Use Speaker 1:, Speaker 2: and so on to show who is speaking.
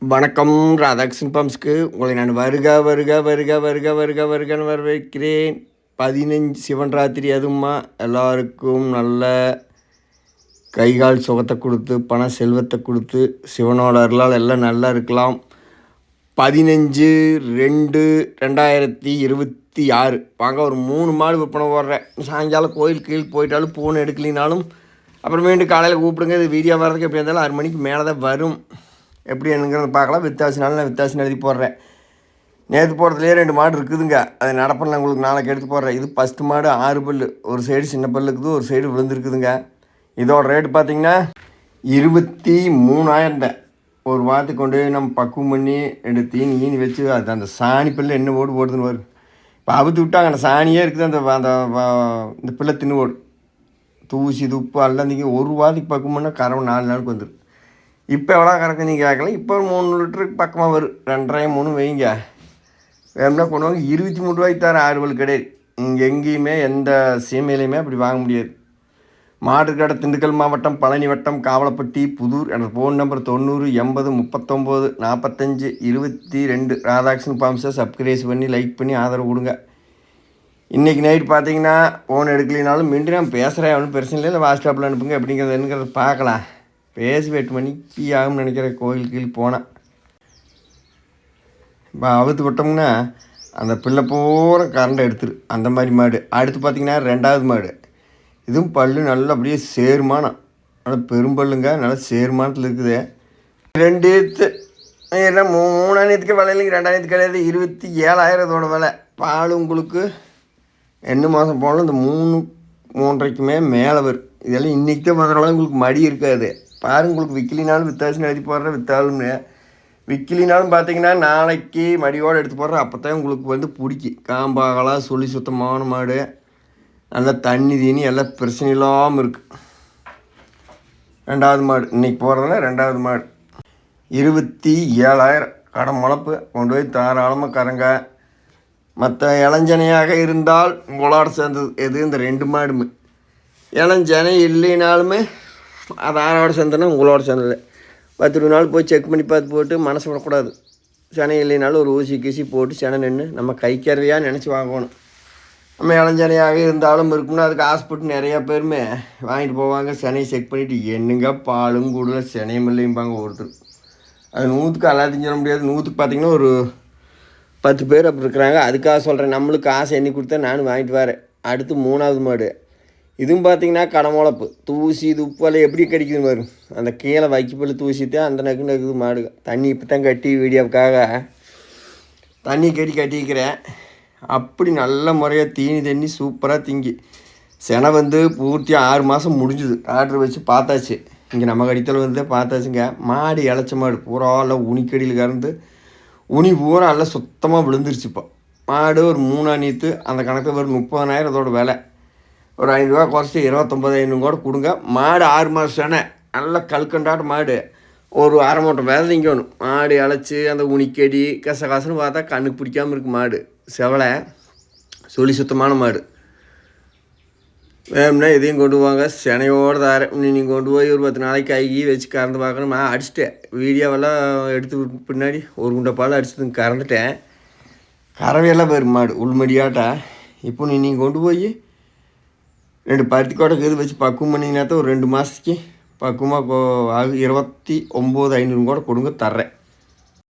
Speaker 1: வணக்கம். ராதாகிருஷ்ணன் பம்ப்ஸ்க்கு உங்களை நான் வருக வருக வருக வருக வருக வருகன்னு வரவேற்கிறேன். 15 சிவன் ராத்திரி அதுவுமா எல்லாருக்கும் நல்ல கைகால் சுகத்தை கொடுத்து பண செல்வத்தை கொடுத்து சிவனோட அருளால் எல்லாம் நல்லா இருக்கலாம். 15/2/2026 வாங்க ஒரு 3 மாடு விற்பனை போடுறேன். சாயங்காலம் கோயில் கீழ் போயிட்டாலும் ஃபோன் எடுக்கலினாலும் அப்புறமேட்டு காலையில் கூப்பிடுங்க. இது வீடியோ வர்றதுக்கு எப்படி இருந்தாலும் 6 மணிக்கு மேலே தான் வரும். எப்படி என்னங்கிறத பார்க்கலாம். வித்தாசினாலும் நான் வித்தாசின்னு எழுதி போடுறேன். நேற்று போடுறதுலேயே 2 மாடு இருக்குதுங்க. அது நடப்பில் நான் உங்களுக்கு நாளைக்கு எடுத்து போடுறேன். இது ஃபஸ்ட்டு மாடு 6 பல்லு, ஒரு சைடு சின்ன பல்லு இருக்குது, ஒரு சைடு விழுந்துருக்குதுங்க. இதோட ரேட்டு பார்த்திங்கன்னா 23,000. ஒரு வாரத்துக்கு கொண்டு போய் நம்ம பக்குவம் பண்ணி 2 தீனி வச்சு அது அந்த சாணி பில்லு என்ன போடுதுன்னு வரும். இப்போ அவுத்து விட்டாங்க, அந்த சாணியே இருக்குது. இந்த பிள்ளை தின்னு ஓடு தூசி துப்பு எல்லாம் ஒரு வாரத்துக்கு பக்குவம் பண்ணால் கறவை 4 நாளுக்கு வந்துடும். இப்போ எவ்வளோ கறக்கு நீங்கள் கேட்கலாம். இப்போ ஒரு 3 லிட்டருக்கு பக்கமாக வரும். 2.5 3 வைங்க. வேணும்னா கொண்டு வாங்க. 23 ரூபாய்க்கு தர 6 பல் கிடையாது. இங்கே எங்கேயுமே எந்த சீமையிலையுமே அப்படி வாங்க முடியாது. மாடு கடை திண்டுக்கல் மாவட்டம், பழனி வட்டம், காவலப்பட்டி, புதூர். எனக்கு ஃபோன் நம்பர் 90 80 39 45 22. ராதாகிருஷ்ணன் பம்ப்ஸை சப்ஸ்கிரைப் பண்ணி லைக் பண்ணி ஆதரவு கொடுங்க. இன்றைக்கி நைட் பார்த்தீங்கன்னா ஃபோன் எடுக்கலினாலும் மீண்டும் நான் பேசுகிறேன். ஒன்றும் பிரச்சனை இல்லை. வாட்ஸ்அப்பில் அனுப்புங்க. எப்படிங்கிறது என்னங்கிறத பார்க்கலாம். பேசி 8 மணிக்கு ஆகும்னு நினைக்கிறேன். கோயில் கீழ் போனேன். இப்போ அவுத்து விட்டோம்னா அந்த பிள்ளை பூரா கரண்டை எடுத்துரு. அந்த மாதிரி மாடு. அடுத்து பார்த்திங்கன்னா 2வது மாடு. இதுவும் பல்லு நல்லா அப்படியே சேர்மானம், நல்லா பெரும்பல்லுங்க. நல்லா சேர்மானத்தில் இருக்குது. 2 ஏன்னா 3 விலையிலைங்க 2 கிடையாது. 27,000 விலை. பால் உங்களுக்கு என்ன மாதம் போனாலும் இந்த 3 3.5க்குமே மேலே வரும். இதெல்லாம் இன்றைக்கி தான் பண்ணுறவங்க உங்களுக்கு மடி இருக்காது. பாருங்க, உங்களுக்கு விற்கலினாலும் வித்தாசின்னு எழுதி போடுறேன். விற்றாலும்னு விற்கலினாலும் பார்த்தீங்கன்னா நாளைக்கு மடியோடு எடுத்து போடுறேன். அப்போ தான் உங்களுக்கு வந்து பிடிக்கி காம்பாகலாம் சொல்லி சுத்தமான மாடு. நல்லா தண்ணி தீனி எல்லாம் பிரச்சனை இல்லாமல் இருக்குது. 2வது மாடு இன்றைக்கி போடுறதுனா 2வது மாடு 27,000 கடை முளப்பு. கொண்டு போய் தாராளமாக கறங்க. மற்ற இளஞ்சனையாக இருந்தால் உங்களோட சேர்ந்தது எது இந்த 2 மாடுமே. இளஞ்சனை இல்லைனாலுமே அது ஆரோட சேர்ந்தனா உங்களோட சேர்ந்தது. 10 நாள் போய் செக் பண்ணி பார்த்து போட்டு மனசு விடக்கூடாது. செனை இல்லைனாலும் ஒரு ஊசி கீசி போட்டு செனை நின்று நம்ம கைக்கறவையாக நினச்சி வாங்கணும். நம்ம இளஞ்சனையாக இருந்தாலும் இருக்கும்னா அதுக்கு ஹாஸ்பிட்டல் நிறையா பேருமே வாங்கிட்டு போவாங்க. செனையை செக் பண்ணிவிட்டு என்னங்க பாலும் கூட செனையும் இல்லைம்பாங்க ஒருத்தர். அது 100க்கு எல்லாத்தையும் சொல்ல முடியாது. 100க்கு பார்த்திங்கன்னா ஒரு 10 பேர் அப்படி இருக்கிறாங்க. அதுக்காக சொல்கிறேன். நம்மளுக்கு காசு எண்ணி கொடுத்தா நானும் வாங்கிட்டு வரேன். அடுத்து 3வது மாடு. இதுவும் பார்த்திங்கன்னா கடமுளப்பு. தூசி துப்பலை எப்படி கடிக்குதுன்னு வரும். அந்த கீழே வைக்கப்பல் தூசித்தான் அந்த நக்குது மாடு. தண்ணி இப்போ தான் கட்டி வீடியோவுக்காக தண்ணி கட்டிக்கிறேன். அப்படி நல்ல முறையாக தீனி தண்ணி சூப்பராக திங்கி செனை வந்து பூர்த்தியாக 6 மாதம் முடிஞ்சுது. டாக்டர் வச்சு பார்த்தாச்சு. இங்கே நம்ம கடித்தல் வந்து பார்த்தாச்சுங்க. மாடு இளைச்ச மாடு பூரா எல்லாம் உனிக்கடியில் கறந்து உனி பூரா எல்லாம் சுத்தமாக விழுந்துருச்சு. இப்போ மாடு ஒரு 3 நீத்து அந்த கணக்கில் ஒரு 30,000 அதோட விலை. ஒரு 5 ரூபா குறைச்சி 29,000 கூட கொடுங்க. மாடு 6 மாதம் செனை நல்லா கல்கண்டாட்ட மாடு. ஒரு அரை மூட்டை வேலை திங்கணும். மாடு இழைச்சி அந்த உனிக்கடி கசகாசுன்னு பார்த்தா கண்ணுக்கு பிடிக்காமல் இருக்குது மாடு. செவலை சொல்லி சுத்தமான மாடு. வேணும்னா இதையும் கொண்டு வாங்க. செனையோடு தாரேன். நீங்கள் கொண்டு போய் ஒரு 10 நாளைக்கு கைகி வச்சு கறந்து பார்க்கணும். நான் அடிச்சிட்டேன். வீடியோவெல்லாம் எடுத்து பின்னாடி ஒரு குண்டை பால் அடிச்சதுங்க கறந்துட்டேன். கறவையெல்லாம் போயிரு மாடு உள்மடியாட்டா. இப்போ நீங்கள் கொண்டு போய் 2 பருத்தி கோட்டை இது வச்சு பக்குவம் பண்ணிங்கன்னா தான் ஒரு 2 மாதத்துக்கு பக்குவமாக 29,500 கூட கொடுங்க தர்றேன்.